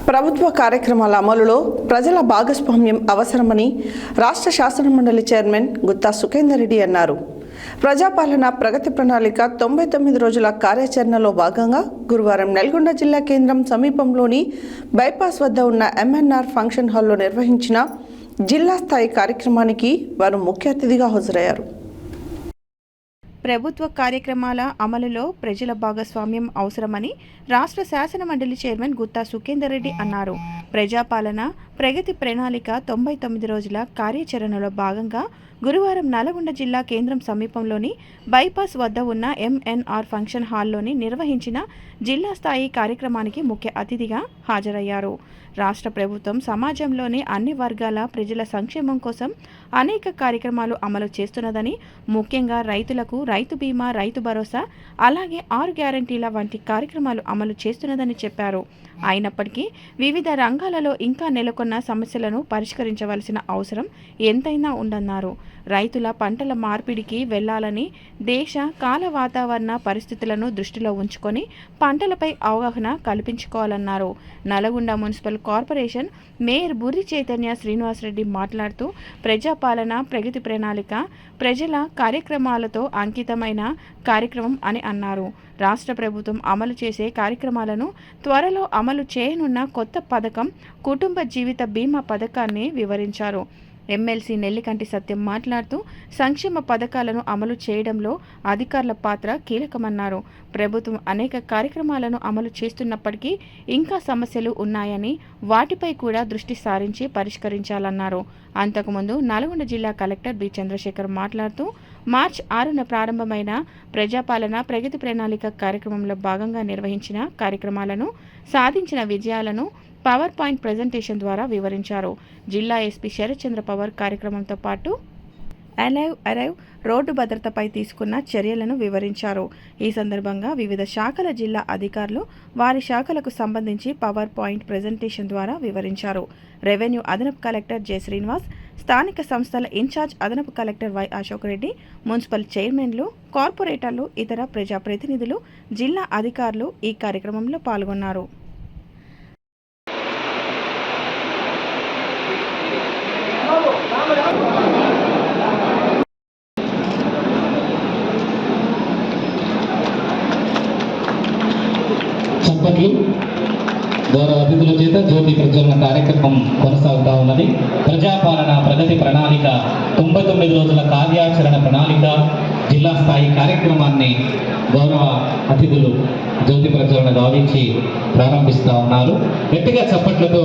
ప్రభుత్వ కార్యక్రమాల అమలులో ప్రజల భాగస్వామ్యం అవసరమని రాష్ట్ర శాసనమండలి చైర్మన్ గుత్తా సుఖేందర్ రెడ్డి అన్నారు. ప్రజాపాలన ప్రగతి ప్రణాళిక 99 రోజుల కార్యాచరణలో భాగంగా గురువారం నల్గొండ జిల్లా కేంద్రం సమీపంలోని బైపాస్ వద్ద ఉన్న ఎంఎన్ఆర్ ఫంక్షన్ హాల్లో నిర్వహించిన జిల్లా స్థాయి కార్యక్రమానికి వారు ముఖ్య అతిథిగా హాజరయ్యారు. ప్రభుత్వ కార్యక్రమాల అమలులో ప్రజల భాగస్వామ్యం అవసరమని రాష్ట్ర శాసనమండలి చైర్మన్ గుత్తా సుఖేందర్ రెడ్డి అన్నారు. ప్రజాపాలన ప్రగతి ప్రణాళిక 99 రోజుల కార్యాచరణలో భాగంగా గురువారం నల్గొండ జిల్లా కేంద్రం సమీపంలోని బైపాస్ వద్ద ఉన్న ఎంఎన్ఆర్ ఫంక్షన్ హాల్లోని నిర్వహించిన జిల్లా స్థాయి కార్యక్రమానికి ముఖ్య అతిథిగా హాజరయ్యారు. రాష్ట్ర ప్రభుత్వం సమాజంలోని అన్ని వర్గాల ప్రజల సంక్షేమం కోసం అనేక కార్యక్రమాలు అమలు చేస్తున్నదని, ముఖ్యంగా రైతులకు రైతు బీమా, రైతు భరోసా, అలాగే 6 గ్యారంటీల వంటి కార్యక్రమాలు అమలు చేస్తున్నదని చెప్పారు. అయినప్పటికీ వివిధ రంగాలలో ఇంకా నెలకొన్న సమస్యలను పరిష్కరించవలసిన అవసరం ఎంతైనా ఉందన్నారు. రైతుల పంటల మార్పిడికి వెళ్లాలని, దేశ కాల వాతావరణ పరిస్థితులను దృష్టిలో ఉంచుకొని పంటలపై అవగాహన కల్పించుకోవాలన్నారు. Nalgonda municipal corporation mayor Burri Chaitanya Srinivasa Reddy మాట్లాడుతూ, ప్రజాపాలన ప్రగతి ప్రణాళిక ప్రజల కార్యక్రమాలతో అంకితమైన కార్యక్రమం అని అన్నారు. రాష్ట్ర ప్రభుత్వం అమలు చేసే కార్యక్రమాలను త్వరలో అమలు చేయనున్న కొత్త పథకం కుటుంబ జీవిత బీమా పథకాన్ని వివరించారు. ఎమ్మెల్సీ నెల్లికంటి సత్యం మాట్లాడుతూ, సంక్షేమ పథకాలను అమలు చేయడంలో అధికారుల పాత్ర కీలకమన్నారు. ప్రభుత్వం అనేక కార్యక్రమాలను అమలు చేస్తున్నప్పటికీ ఇంకా సమస్యలు ఉన్నాయని, వాటిపై కూడా దృష్టి సారించి పరిష్కరించాలన్నారు. అంతకుముందు నల్గొండ జిల్లా కలెక్టర్ బి చంద్రశేఖర్ మాట్లాడుతూ, మార్చి 6న ప్రారంభమైన ప్రజాపాలన ప్రగతి ప్రణాళిక కార్యక్రమంలో భాగంగా నిర్వహించిన కార్యక్రమాలను, సాధించిన విజయాలను పవర్ పాయింట్ ప్రెజెంటేషన్ ద్వారా వివరించారు. జిల్లా ఎస్పీ శరత్చంద్ర పవర్ కార్యక్రమంతో పాటు అరైవ్ రోడ్డు భద్రతపై తీసుకున్న చర్యలను వివరించారు. ఈ సందర్భంగా వివిధ శాఖల జిల్లా అధికారులు వారి శాఖలకు సంబంధించి పవర్ పాయింట్ ప్రెజెంటేషన్ ద్వారా వివరించారు. రెవెన్యూ అదనపు కలెక్టర్ జె శ్రీనివాస్, స్థానిక సంస్థల ఇన్ఛార్జ్ అదనపు collector Y Ashok Reddy, municipal చైర్మన్లు, కార్పొరేటర్లు, ఇతర ప్రజాప్రతినిధులు, జిల్లా అధికారులు ఈ కార్యక్రమంలో పాల్గొన్నారు. గౌరవ అతిథుల చేత జ్యోతి ప్రజ్వలన కార్యక్రమం కొనసాగుతూ ఉన్నది. ప్రజాపాలన ప్రగతి ప్రణాళిక 99 రోజుల కార్యాచరణ ప్రణాళిక జిల్లా స్థాయి కార్యక్రమాన్ని గౌరవ అతిథులు జ్యోతి ప్రజ్వలన గావించి ప్రారంభిస్తూ ఉన్నారు. గట్టిగా చప్పట్లతో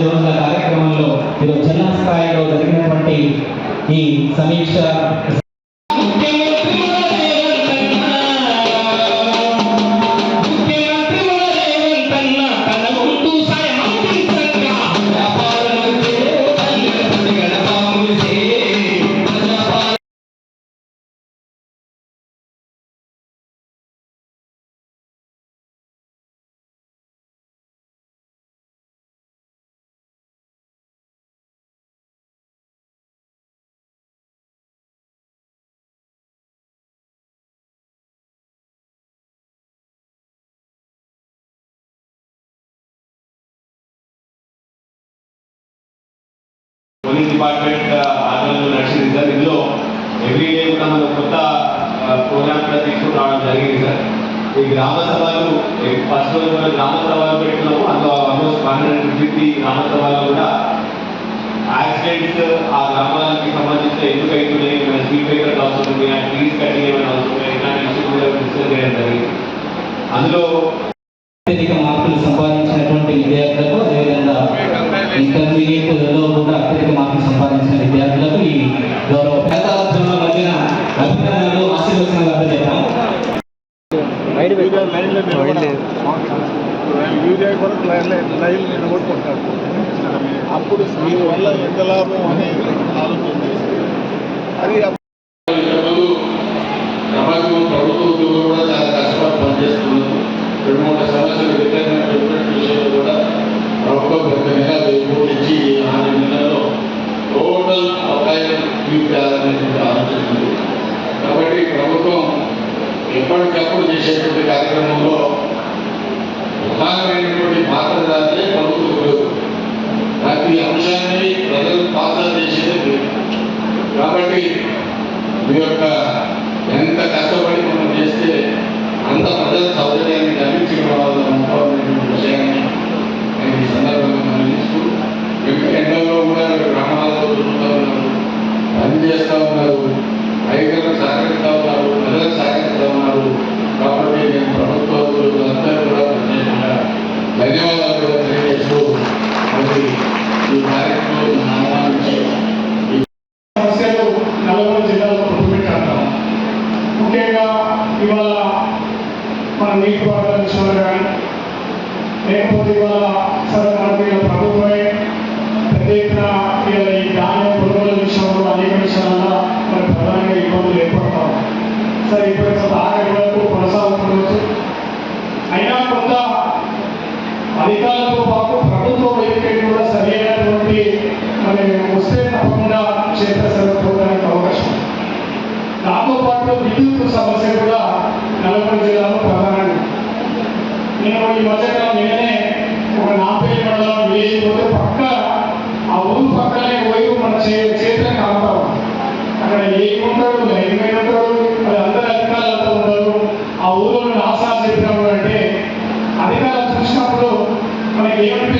రోజుల కార్యక్రమంలో ఈరోజు జిల్లా స్థాయిలో జరిగినటువంటి ఈ సమీక్ష పోలీస్ డిపార్ట్మెంట్ ఆధ్వర్యంలో నడిచింది సార్. ఇందులో ఎవ్రీడే కూడా మనం కొత్త ప్రోగ్రామ్ కూడా తీసుకురావడం జరిగింది సార్. ఈ గ్రామ సభలు ఫస్ట్ రోజు మనం గ్రామ సభలు పెట్టుకున్నాము. అందులో ఆల్మోస్ట్ 150 గ్రామ సభలు కూడా యాక్సిడెంట్స్ ఆ గ్రామాలకి సంబంధించిన ఎందుకు అవుతున్నాయి, ఏమైనా స్పీడ్ బ్రేకర్ అవసరం ఉంది, ట్రీస్ కటింగ్ ఏమైనా అవసరం ఉంది, ఇలాంటి ఇష్యూ కూడా డిస్కస్ చేయడం జరిగింది. అందులో అత్యధిక మార్కులు సంపాదించినటువంటి విద్యార్థులకు, అదేవిధంగా ఇంటర్మీడియట్లో కూడా అత్యధిక మార్కులు సంపాదించిన విద్యార్థులకు ఈ గౌరవ పేదల మధ్యన అభిప్రాయాలు ఆశీర్వచనాలు అందజేద్దాం. అప్పుడు దీని వల్ల ఎంత లాభం అనేది ఆలోచన చేస్తారు. అది ప్రభుత్వ ఉద్యోగులు కూడా చాలా కష్టపడి పనిచేస్తున్నారు. 2-3 సమస్యలు వ్యతిరేకంగా విషయంలో కూడా ప్రభుత్వం ప్రతి నెల ఇచ్చి 4 నెలల్లో టోటల్ అవకాశం తీర్చాలనేటువంటి ఆలోచన ఉంది. కాబట్టి ప్రభుత్వం ఎప్పటికప్పుడు చేసేటువంటి కార్యక్రమంలో ప్రధానమైనటువంటి పాత్రధారులే ప్రభుత్వ ఉద్యోగులు. ప్రతి అంశాన్ని ప్రజలు పాత్ర చేసేది మీరు. కాబట్టి మీ యొక్క ఎంత కష్టపడి మనం చేస్తే అంత ప్రజల సౌకర్యాన్ని కల్పించడం వల్ల ముఖ్యమైనటువంటి విషయాన్ని నేను ఈ సందర్భంగా గమనిస్తూ ఎండలో కూడా గ్రామాలలో తిరుగుతూ ఉన్నారు, పనిచేస్తూ ఉన్నారు, రైతులకు సహకరిస్తూ ఉన్నారు, ప్రజలకు సహకరిస్తూ ఉన్నారు. కాబట్టి నేను ప్రభుత్వ అందరూ కూడా ప్రత్యేకంగా ధన్యవాదాలు కూడా తెలియజేస్తూ మరి ఈ కార్యక్రమం ఆహ్వానించి సమస్యలు నల్గొండ జిల్లాలో కొట్టుమిట్టాడతాం. ముఖ్యంగా ఇవాళ మన నీటిపారుదల విషయంలో కానీ లేకపోతే ఇవాళ సరే మనకి ప్రభుత్వమే పెద్ద ఎత్తున ఈ ధాన్యం కొనుగోలు విషయంలో అనేక విషయాల్లో మరి ప్రధానంగా ఇబ్బందులు ఏర్పడతాం. సరే ఇప్పుడు ఆఖరి వరకు కొనసాగుతుండవచ్చు. అయినా కొంత అధికారులతో పాటు ప్రభుత్వ వైఖరి కూడా సరైనటువంటి మరి వస్తే తప్పకుండా క్షేత్రస్థాయికి అవకాశం. దాంతోపాటు విద్యుత్ సమస్య కూడా నల్గొండ జిల్లాలో ప్రధానంగా నేను ఈ మధ్యకాలం నేనే ఒక 40 మండలం వేసిపోతే పక్క ఆ ఊరు పక్కనే పోయి మన చేతులకు కాపుతాం. అక్కడ ఏముంటాడు, లైన్మెన్ ఉంటాడు, మరి అందరు అధికారులతో ఉంటారు. ఆ ఊరిలో ఆశా చెప్పినప్పుడు అంటే అధికారులు చూసినప్పుడు మనకి ఏమనిపిస్తుంది